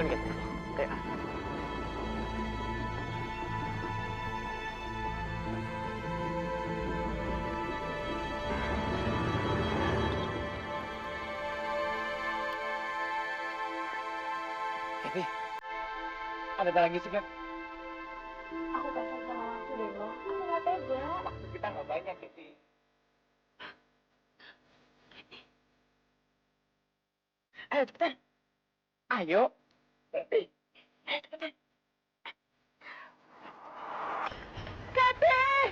duluan, Ken. Ayo. Kathy, ada apa lagi sih, Ken? Aku kasihan sama aku deh, Bang. Aku nggak tega. Waktu kita nggak banyak, Kathy. Ayo, cepetan. Ayo. Kathy. Ayo, cepetan. Kathy!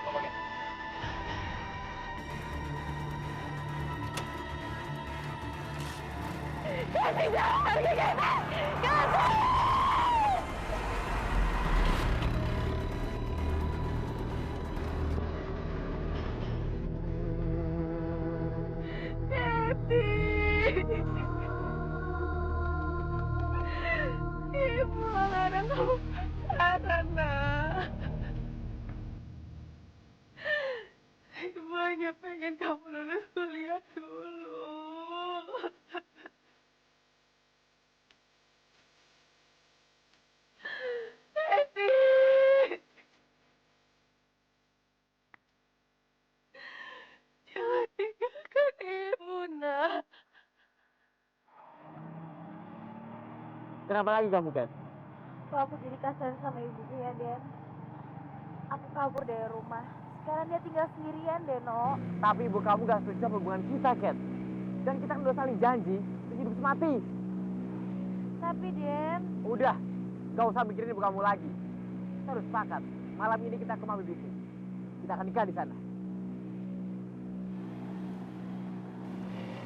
Apa, Ken? Kathy, jangan pergi, Kathy! Kathy! Ibu ada kamu pacaran, nak. Ibu hanya pengen kamu lulus kuliah dulu. Eti, jangan tinggalkan ibu, nak. Kenapa lagi kamu, Ken? Kok aku jadi kasar sama ibuku ya, Den? Aku kabur dari rumah. Sekarang dia tinggal sendirian, Deno. Tapi ibu kamu gak setuju hubungan kita, Ken. Dan kita kan udah saling janji, hidup semati. Tapi, Den... Udah, gak usah mikirin ibu kamu lagi. Kita harus sepakat. Malam ini kita ke Mami Bisnis. Kita akan nikah di sana.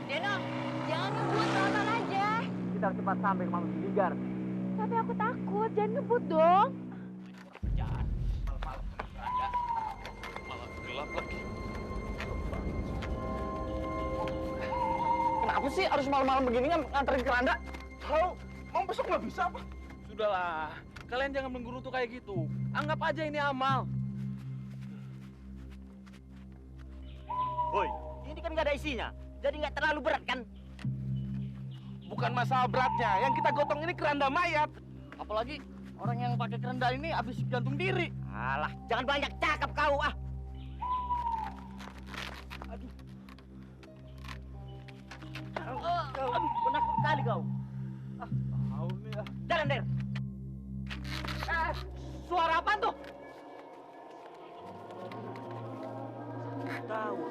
Deno, jangan ngebut, pelan aja. Kita harus cepat sampai ke Mami Biligar. Tapi aku takut, jangan ngebut dong. Kerjaan, malam-malam ada. Malam gelap lagi. Kenapa sih harus malam-malam begini nganterin keranda? Tahu, emang besok nggak bisa apa? Sudahlah, kalian jangan menggerutu kayak gitu. Anggap aja ini amal. Woi, ini kan nggak ada isinya, jadi nggak terlalu berat kan? Bukan masalah beratnya, yang kita gotong ini keranda mayat. Apalagi orang yang pakai keranda ini habis gantung diri. Alah, jangan banyak cakap kau ah. Aduh, penakut kali kau. Tahu nih ah. Jalan, Der. Suara apa tuh? Tahu.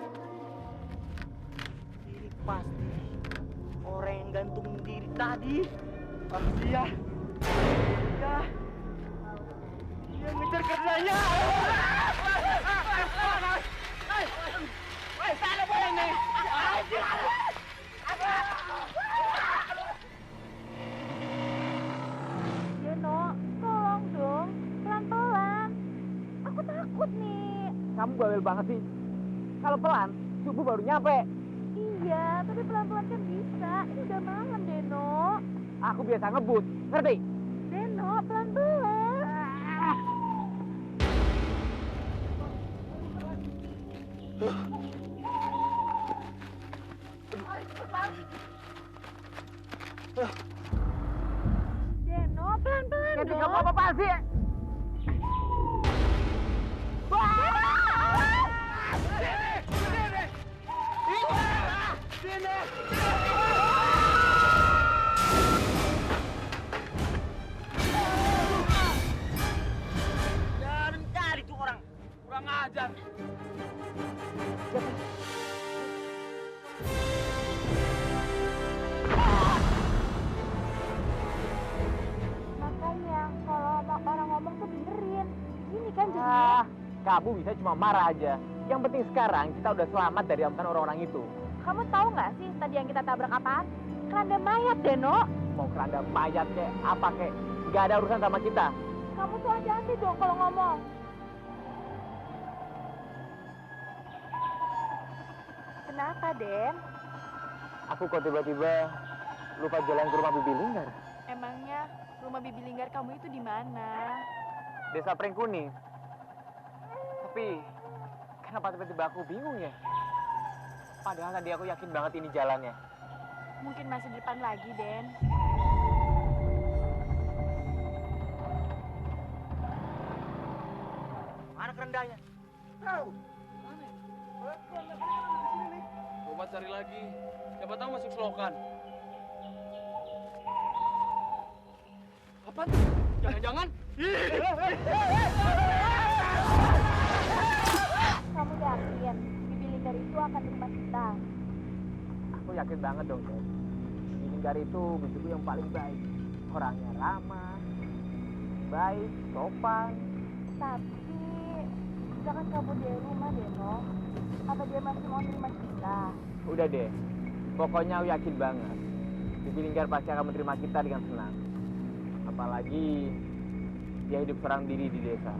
Ini pasti orang yang gantung diri tadi. Iya. Ya. Dia ngejar karenanya. Hei, sana boleh nih. Deno, tolong dong. Pelan-pelan. Aku takut nih. Kamu bawel banget sih. Kalau pelan, subuh baru nyampe. Iya, tapi pelan-pelan kan bisa. Ini udah malam, Deno. Aku biasa ngebut, ngerti? Deno, pelan-pelan. Deno, pelan-pelan Jadi dong. kamu apa sih? Jangan cari tuh orang. Kurang ajar. Makanya kalau orang ngomong tuh benerin. Ini kan jadinya. Ah, kamu bisa cuma marah aja. Yang penting sekarang kita udah selamat dari amukan orang-orang itu. Kamu tahu nggak sih tadi yang kita tabrak apaan? Keranda mayat, Deno. Mau keranda mayat kek, apa kek, nggak ada urusan sama kita. Kamu tuh hati-hati dong kalau ngomong. Kenapa, Den? Aku kok tiba-tiba lupa jalan ke rumah Bibi Linggar. Emangnya rumah Bibi Linggar kamu itu di mana? Desa Prengkuning. Tapi kenapa tiba-tiba aku bingung ya? Padahal tadi aku yakin banget ini jalannya. Mungkin masih di depan lagi, Den. Mana kerendahnya? Coba cari lagi. Siapa tahu masuk selokan. Apa tuh? Jangan-jangan? Kamu yakin Bibi Linggar itu akan terima kita? Aku yakin banget dong, Den. Linggar itu bibiku yang paling baik. Orangnya ramah, baik, sopan. Tapi kita kan kabur dari rumah, Deno. Apa dia masih mau terima kita? Udah deh, pokoknya aku yakin banget. Bibi Linggar pasti akan menerima kita dengan senang. Apalagi dia hidup seorang diri di desa.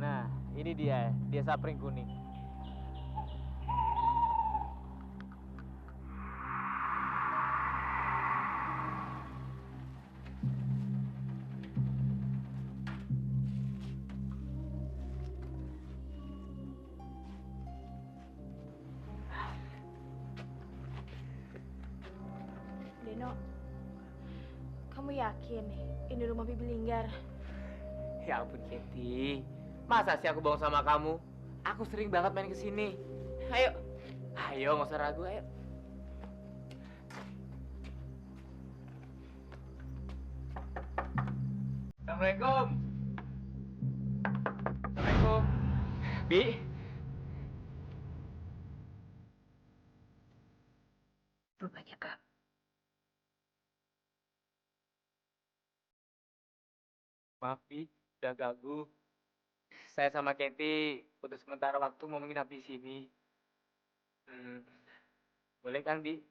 Nah, ini dia, desa Pring Kuning. Deno, kamu yakin ini rumah Bibi Linggar? Ya ampun, Keti. Masa sih aku bohong sama kamu? Aku sering banget main ke sini. Ayo. Ayo, nggak usah ragu, ayo. Assalamualaikum. Assalamualaikum. Bi. Rupanya Kak. Maaf, Bi. Udah ganggu. Saya sama Keti untuk sementara waktu mau menginap di sini. Hmm, boleh kan, Bi?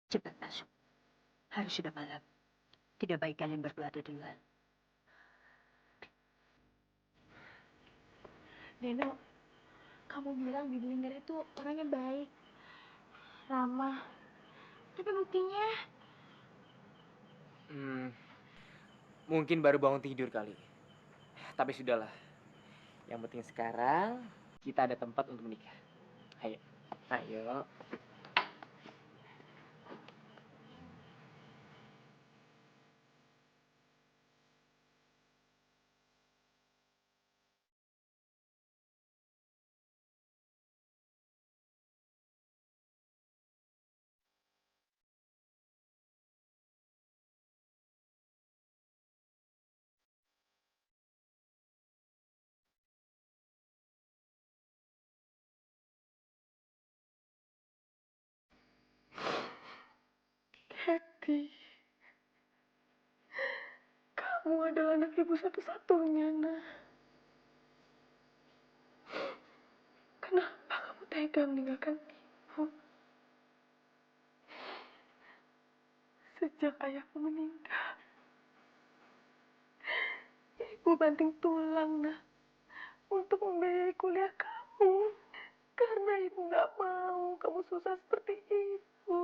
Cepat masuk. Harus sudah malam. Tidak baik kalian berdua ada duluan. Deno, kamu bilang Bibi Linggar itu orangnya baik, ramah. Tapi buktinya, Mungkin baru bangun tidur kali. Tapi sudahlah. Yang penting sekarang kita ada tempat untuk menikah. Ayo. Ayo. Happy. Kamu adalah anak ibu satu-satunya, nah. Kenapa kamu tega meninggalkan ibu? Sejak ayahku meninggal, ibu banting tulang, nah, untuk membiayai kuliah kamu. Karena ibu nggak mau kamu susah seperti itu.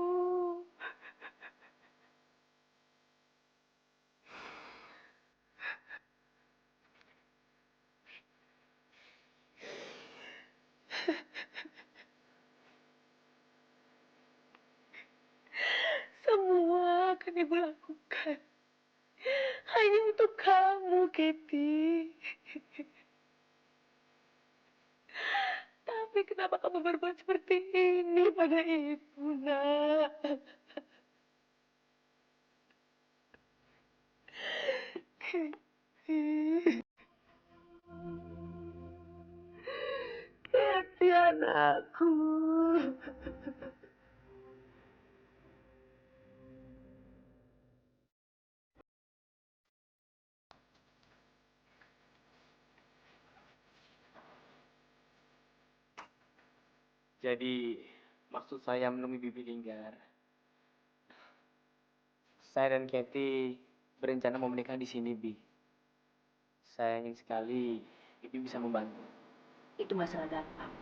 Semua akan ibu lakukan hanya untuk kamu, Kitty. Tapi kenapa kamu berbuat seperti ini pada ibu, nak? Kitty. Kitty, anakku. Jadi, maksud saya menemui Bibi Linggar. Saya dan Kathy berencana mau menikah di sini, Bi. Saya ingin sekali Bibi bisa membantu. Itu masalah gampang.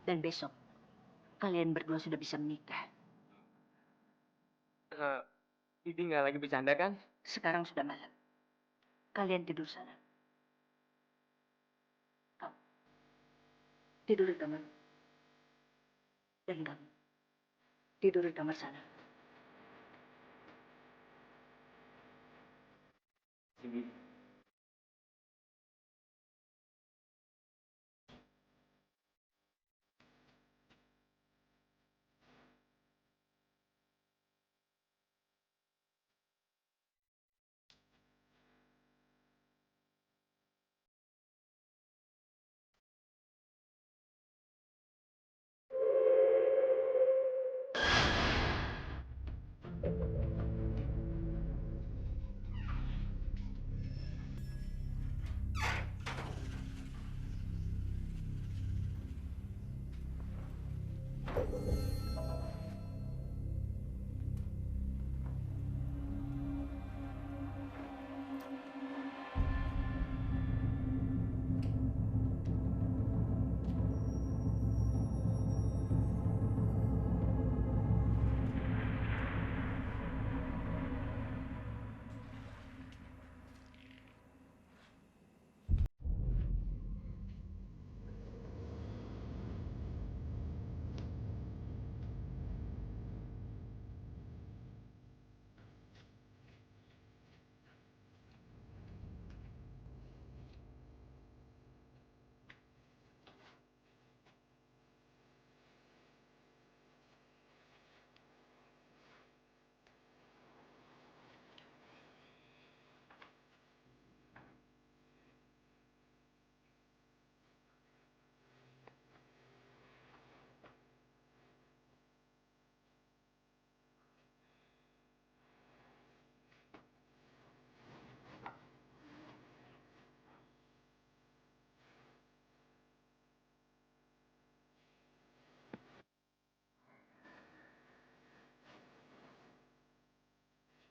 Dan besok, kalian berdua sudah bisa menikah. Eh, Bibi nggak lagi bercanda kan? Sekarang sudah malam. Kalian tidur sana. Kamu tidur di kamar. Dan kamu tidur di kamar sana. Bibi.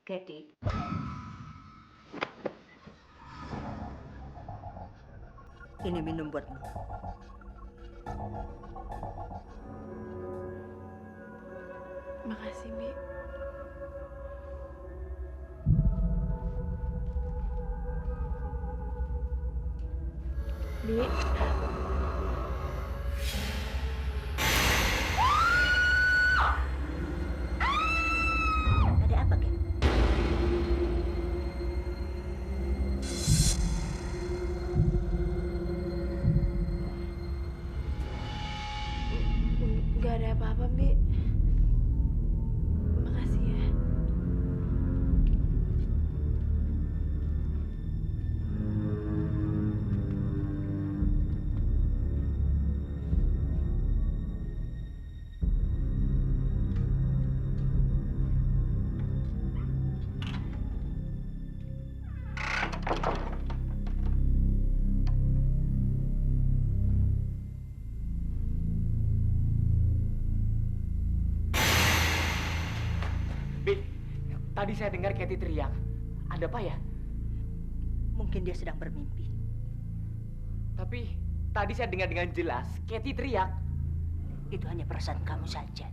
Kathy, ini minum buatmu. Makasih, Bi. Bi, Ada apa, Ken? nggak ada apa-apa, Bi. Makasih ya. Bi, tadi saya dengar Kathy teriak. Ada apa ya? Mungkin dia sedang bermimpi. Tapi tadi saya dengar dengan jelas Kathy teriak. Itu hanya perasaan kamu saja.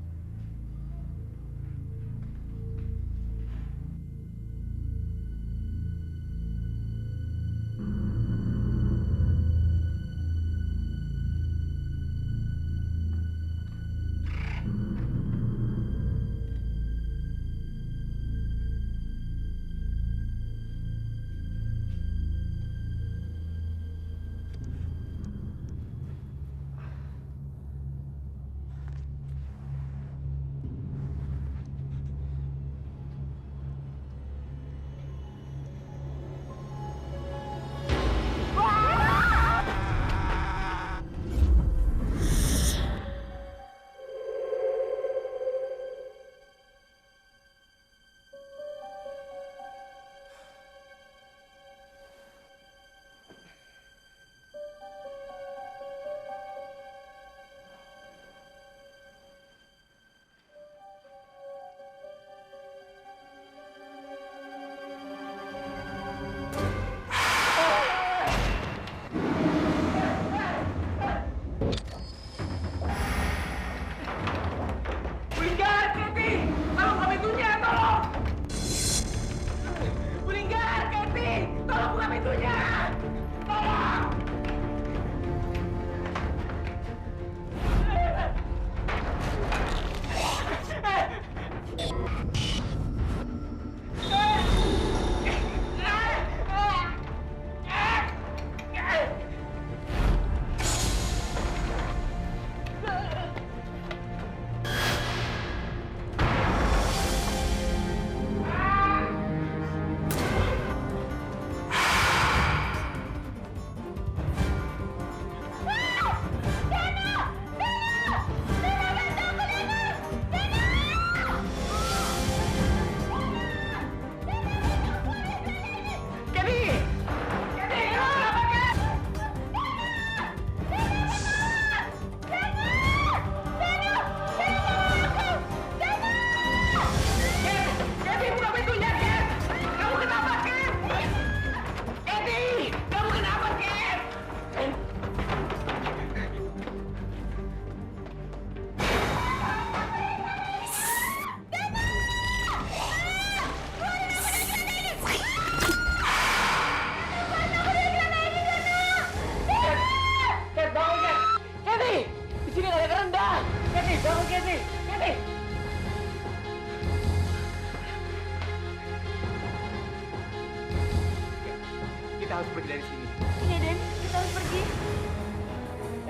kita harus pergi dari sini. Iya, Den. Kita harus pergi.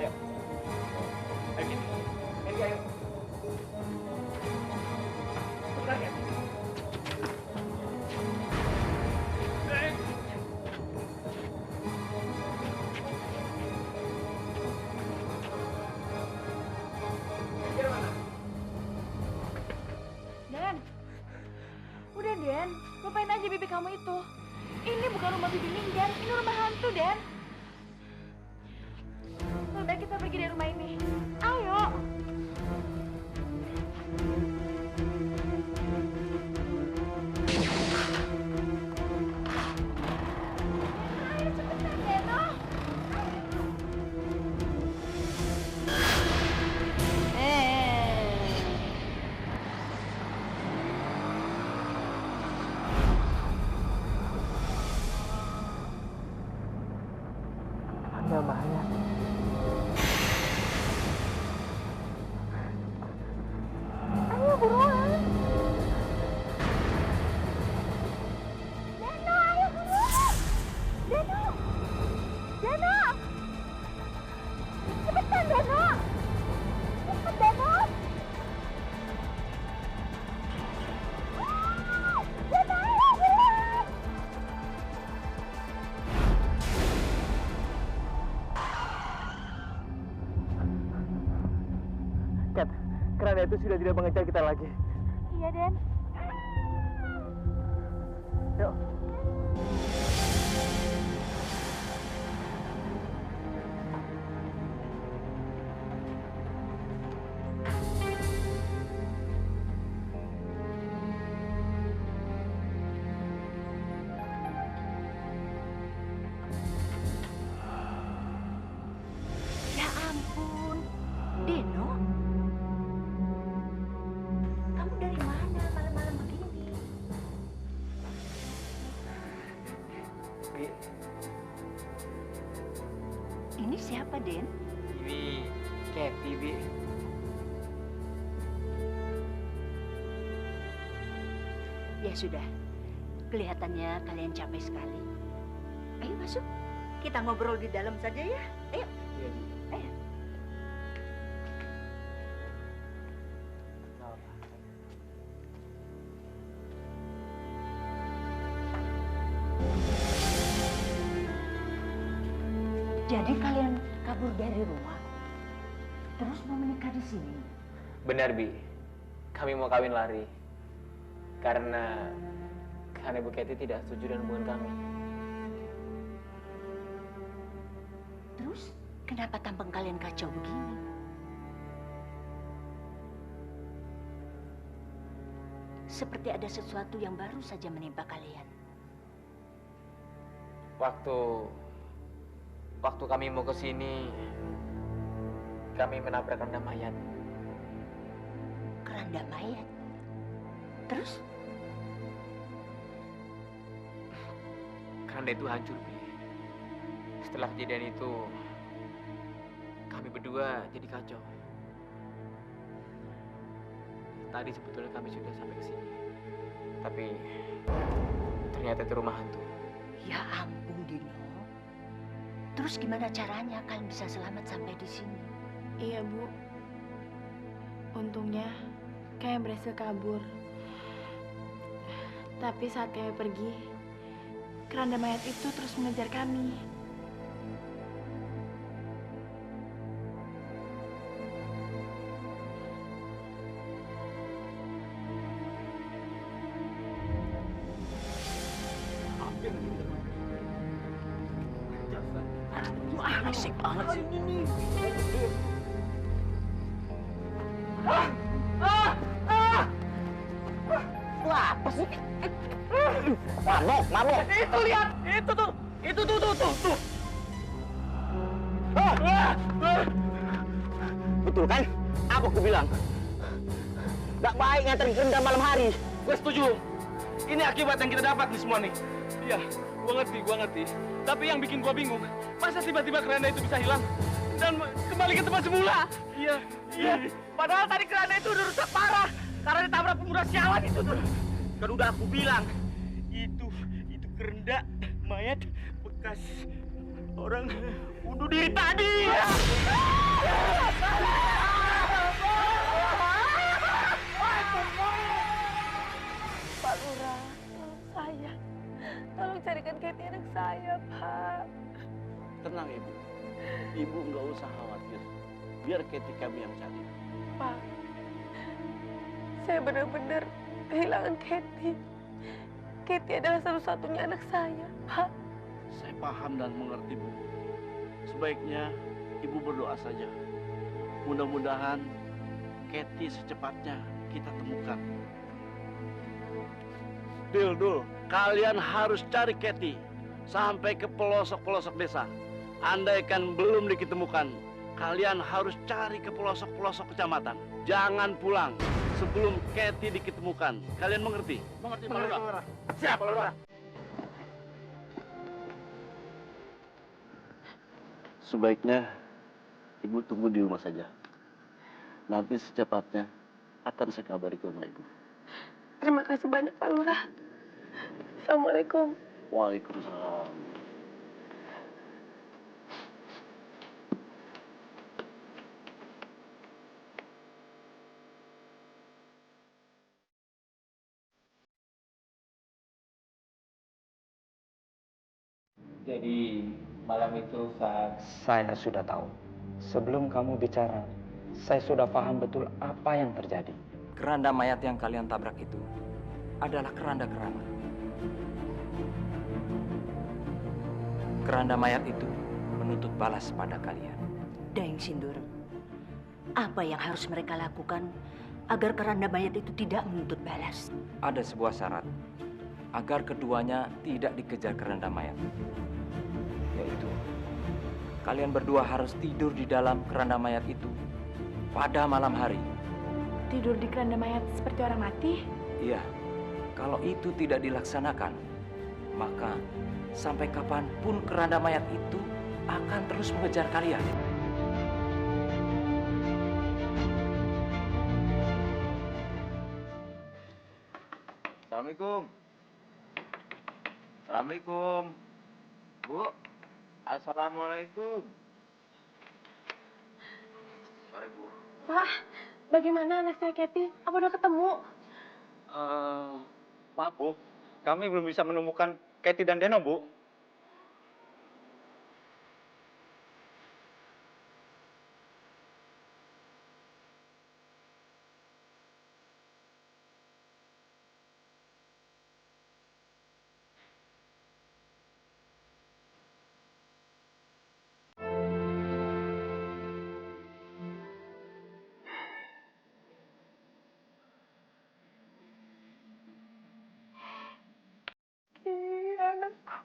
Ayo. Ayo, Candy. Candy, ayo. Bentar, Candy. Den. Udah, Den. Lupain aja bibi kamu itu. Ini bukan rumah bibi Den. Ini rumah hantu, Den. Lebih baik kita pergi dari rumah ini. Ayo. Ayo cepetan, Deno. Ada bahaya. Ayo buruan. Deno, ayo buruan. Deno. Deno. Cepetan, Deno. Cepet, Deno. Deno, ayo buruan. Kat, keranda itu sudah tidak mengejar kita lagi. Iya, Den. Yuk. Ya ampun, Deno. Kamu dari mana malam-malam begini? Bi, Ini siapa, Den? ini Kathy, Bi. Ya sudah, kelihatannya kalian capek sekali. Ayo masuk, kita ngobrol di dalam saja ya. Ayo. Iya, Bi. Ayo. Nggak apa-apa. Jadi kalian kabur dari rumah, terus mau menikah di sini? Benar, Bi. Kami mau kawin lari. Karena Ibu Kathy tidak setuju dengan hubungan kami. Terus kenapa tampang kalian kacau begini? Seperti ada sesuatu yang baru saja menimpa kalian. Waktu kami mau ke sini, kami menabrak keranda mayat. Keranda mayat. Terus? Keranda itu hancur, Bi. Setelah kejadian itu, kami berdua jadi kacau. Tadi sebetulnya kami sudah sampai ke sini. Tapi ternyata itu rumah hantu. Ya ampun, Dino. Terus gimana caranya kalian bisa selamat sampai di sini? Iya, Bu. Untungnya kayak berhasil kabur. Tapi saat kayak pergi, keranda mayat itu terus mengejar kami. Asik banget sih. Apa sih? Mabok. Itu lihat, itu tuh. Betul kan? Apa aku bilang? Gak baik nganterin keranda malam hari. Gue setuju. Ini akibat yang kita dapat nih semua nih. Iya, gua ngerti. Tapi yang bikin gua bingung, masa tiba-tiba keranda itu bisa hilang dan kembali ke tempat semula? Iya. Padahal tadi keranda itu udah rusak parah karena ditabrak pemuda sialan itu tuh. Kan udah aku bilang, itu keranda mayat bekas orang bunuh diri tadi. Pak Lurah, tolong saya. Tolong carikan Kathy anak saya, Pak. Tenang Ibu. Ibu nggak usah khawatir. Biar Kathy kami yang cari. Pak, saya benar-benar kehilangan Kathy. Kathy adalah satu-satunya anak saya, Pak. Saya paham dan mengerti, Bu. Sebaiknya Ibu berdoa saja. Mudah-mudahan Kathy secepatnya kita temukan. Dul, kalian harus cari Kathy sampai ke pelosok-pelosok desa. Andaikan belum diketemukan, kalian harus cari ke pelosok-pelosok kecamatan. Jangan pulang sebelum Kathy diketemukan. Kalian mengerti? Mengerti, Pak Lurah. Siap, Pak Lurah. Sebaiknya Ibu tunggu di rumah saja. Nanti secepatnya akan saya kabari ke rumah Ibu. Terima kasih banyak, Pak Lurah. Assalamualaikum. Waalaikumsalam. Jadi malam itu saat saya sudah tahu. Sebelum kamu bicara, saya sudah paham betul apa yang terjadi. Keranda mayat yang kalian tabrak itu adalah keranda keramat. Keranda mayat itu menuntut balas pada kalian. Daeng Sindur, apa yang harus mereka lakukan agar keranda mayat itu tidak menuntut balas? Ada sebuah syarat agar keduanya tidak dikejar keranda mayat. Yaitu, kalian berdua harus tidur di dalam keranda mayat itu pada malam hari. Tidur di keranda mayat seperti orang mati? Iya, kalau itu tidak dilaksanakan, maka sampai kapanpun keranda mayat itu akan terus mengejar kalian. Assalamualaikum. Assalamualaikum. Bu. Assalamualaikum. Sorry, Bu. Pak, bagaimana anak saya Kathy? Apa udah ketemu? Maaf, Bu. Kami belum bisa menemukan Kathy dan Deno, Bu. Iya, anakku.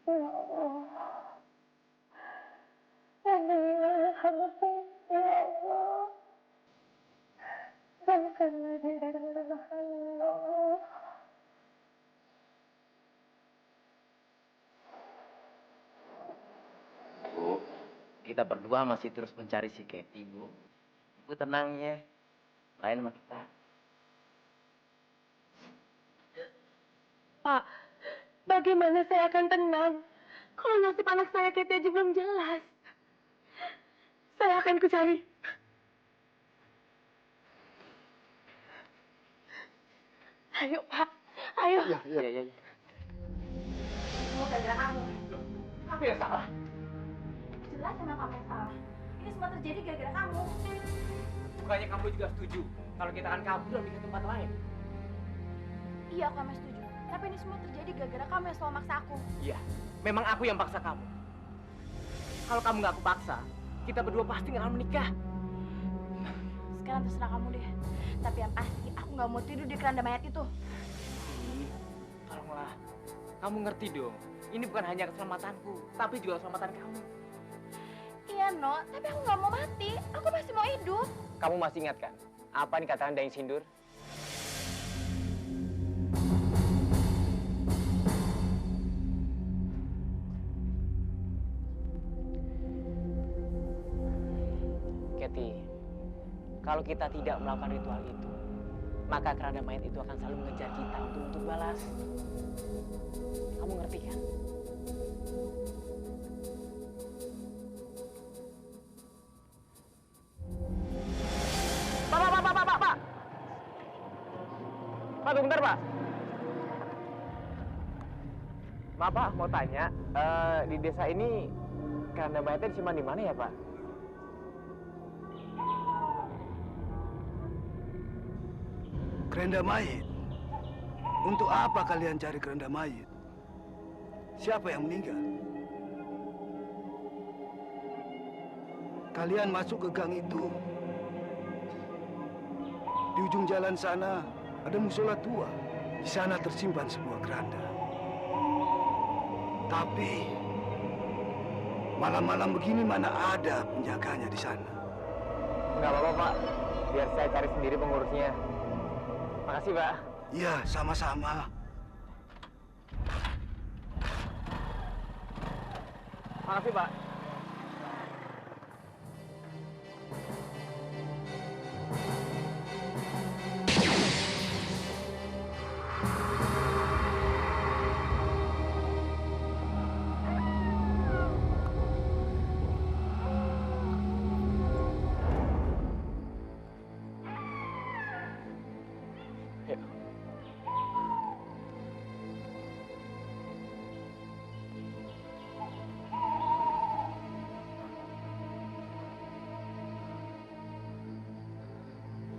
Ya Allah. Alhamdulillah, ya Allah. Alhamdulillah. Bu, kita berdua masih terus mencari si Kathy, Bu. Bu tenang ya. Lain sama kita. Pak, bagaimana saya akan tenang kalau nasib anak saya Kathy aja belum jelas? Saya akan kucari. Ayo, Pak. Ayo. Iya. Semua gara-gara kamu. Apa yang salah? Jelas emang kamu yang salah. Ini semua terjadi gara-gara kamu. Bukannya kamu juga setuju kalau kita akan kabur dan ke tempat lain? Iya, aku emang setuju. Tapi ini semua terjadi gara-gara kamu yang selalu maksa aku. Iya, memang aku yang paksa kamu. Kalau kamu nggak aku paksa, kita berdua pasti nggak akan menikah. Sekarang terserah kamu deh. Tapi yang pasti aku nggak mau tidur di keranda mayat itu. Tolonglah, kamu ngerti dong. Ini bukan hanya keselamatanku, tapi juga keselamatan kamu. Iya, No. Tapi aku nggak mau mati. Aku masih mau hidup. Kamu masih ingat kan? Apa yang dikatakan Daeng Sindur? Kathy, kalau kita tidak melakukan ritual itu, maka keranda mayat itu akan selalu mengejar kita untuk balas. Kamu ngerti kan? Pak! Pak, tunggu bentar, Pak. Maaf, Pak, mau tanya, di desa ini keranda mayatnya disimpan di mana ya, Pak? Keranda mayit? Untuk apa kalian cari keranda mayit? Siapa yang meninggal? Kalian masuk ke gang itu. Di ujung jalan sana ada musola tua. Di sana tersimpan sebuah keranda. Tapi malam-malam begini mana ada penjaganya di sana? Nggak apa-apa, Pak. Biar saya cari sendiri pengurusnya. Makasih, Pak. Iya, sama-sama. Makasih, Pak.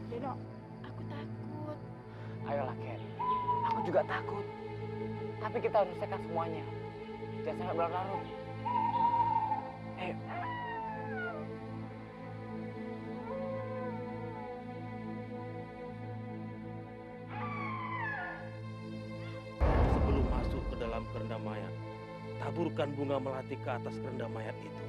Deno, aku takut. Ayolah, Ken. Aku juga takut. Tapi kita harus selesaikan semuanya. Jangan sampai berlarut-larut. Ayo. Sebelum masuk ke dalam keranda mayat, taburkan bunga melati ke atas keranda mayat itu.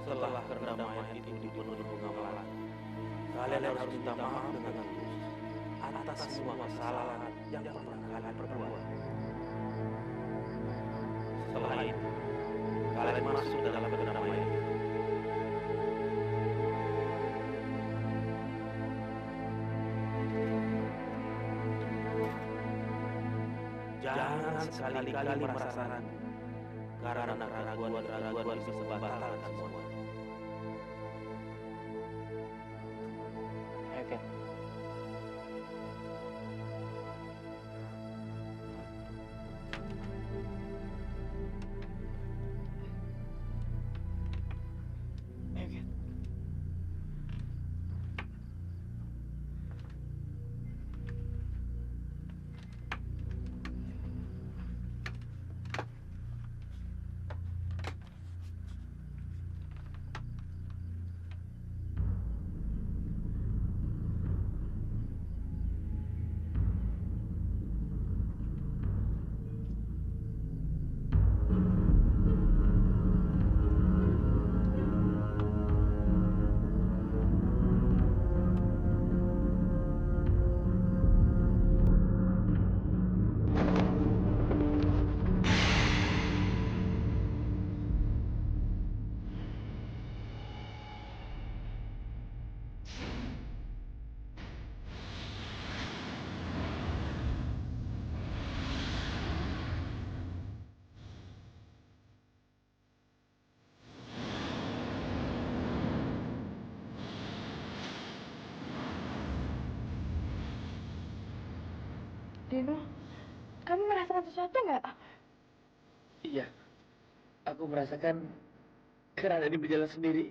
Setelah keranda mayat itu dipenuhi bunga melati, kalian harus minta maaf dengan tulus atas semua kesalahan yang pernah kalian perbuat. Setelah itu, kalian masuk dalam keranda mayat itu. Jangan sekali-kali merasa ragu, karena keraguan bisa membatalkan semua. Ayo, Ken. Ayo, Ken. Deno, kamu merasakan sesuatu nggak? Iya, aku merasakan keranda ini berjalan sendiri.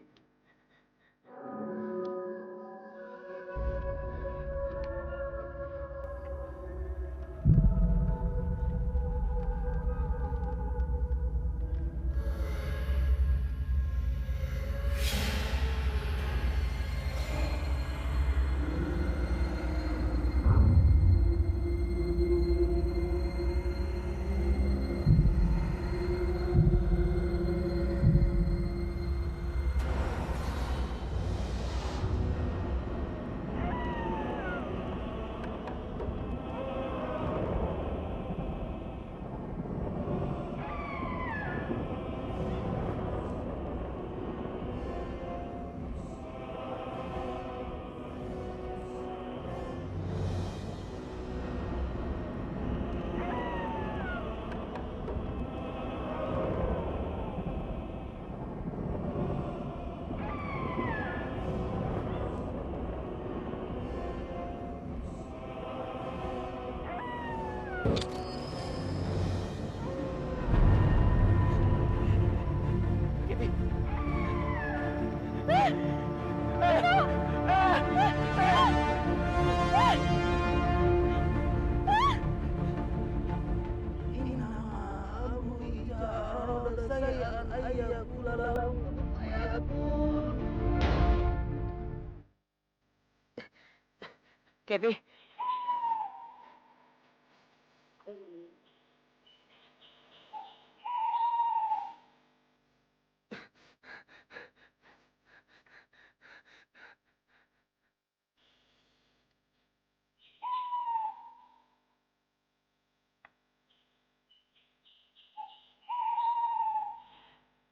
Kathy.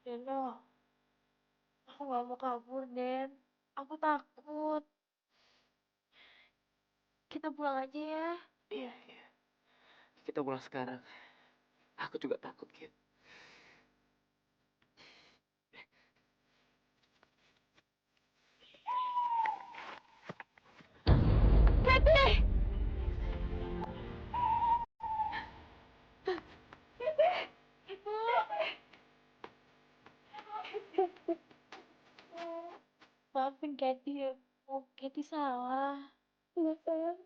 Deno, aku gak mau kabur, Den. Aku takut. Kita pulang aja ya. Iya, iya. Kita pulang sekarang. Aku juga takut, Kit. Kathy! Ibu! Maafin Kathy ya, Bu. Kathy salah. Iya, sayang.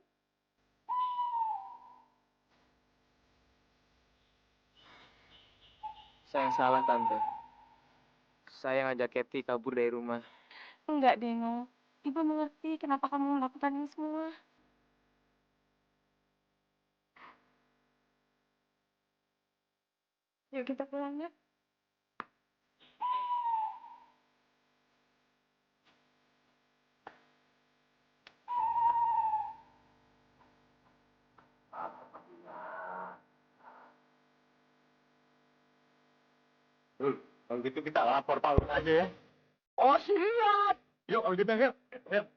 Saya yang salah, Tante. Saya ngajak Kathy kabur dari rumah. Enggak, Deno. Ibu mengerti kenapa kamu melakukan ini semua. Yuk kita pulang ya. Kalau gitu kita lapor Pak Lut aja ya. Oh siap. Yuk kalau gitu yuk. Yuk.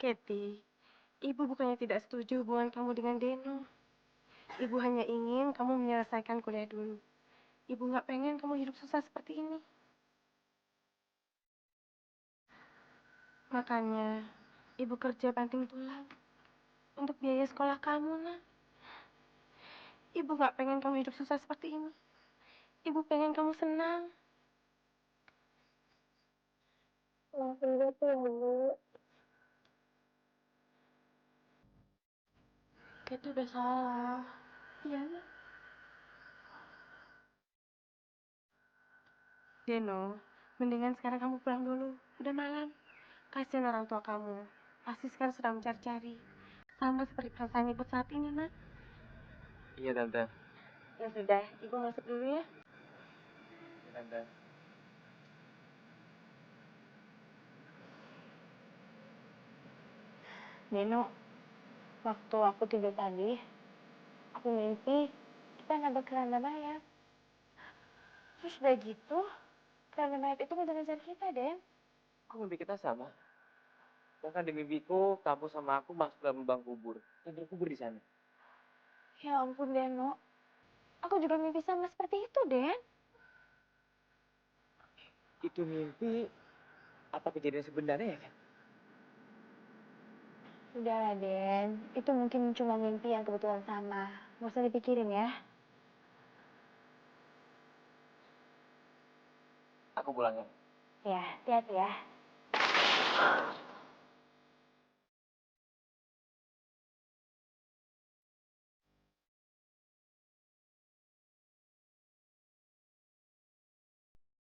Kathy, ibu bukannya tidak setuju hubungan kamu dengan Deno. Ibu hanya ingin kamu menyelesaikan kuliah dulu. Ibu nggak pengen kamu hidup susah seperti ini. Makanya, ibu kerja banting tulang untuk biaya sekolah kamu, nak. Ibu nggak pengen kamu hidup susah seperti ini. Ibu pengen kamu senang. Maafin Kathy ya, Bu. Kathy udah salah. Iya, nak. Deno, mendingan sekarang kamu pulang dulu. Udah malam. Kasihan orang tua kamu. Pasti sekarang sedang mencari-cari. Sama seperti perasaan ibu saat ini, nak. Iya, Tante. Ya sudah, ibu masuk dulu ya. Iya, Tante. Deno, waktu aku tidur tadi, aku mimpi kita nabrak keranda mayat. Terus udah gitu, keranda mayat itu ngejar-ngejar kita, Den. Kok mimpi kita sama? Bahkan di mimpiku, kamu sama aku masuk dalam lubang kubur. Dan terkubur di sana. Ya ampun, Deno. Aku juga mimpi sama seperti itu, Den. Itu mimpi apa kejadian sebenarnya ya, kan? Udahlah, Den. Itu mungkin cuma mimpi yang kebetulan sama. Nggak usah dipikirin ya. Aku pulang ya. Ya, hati-hati ya.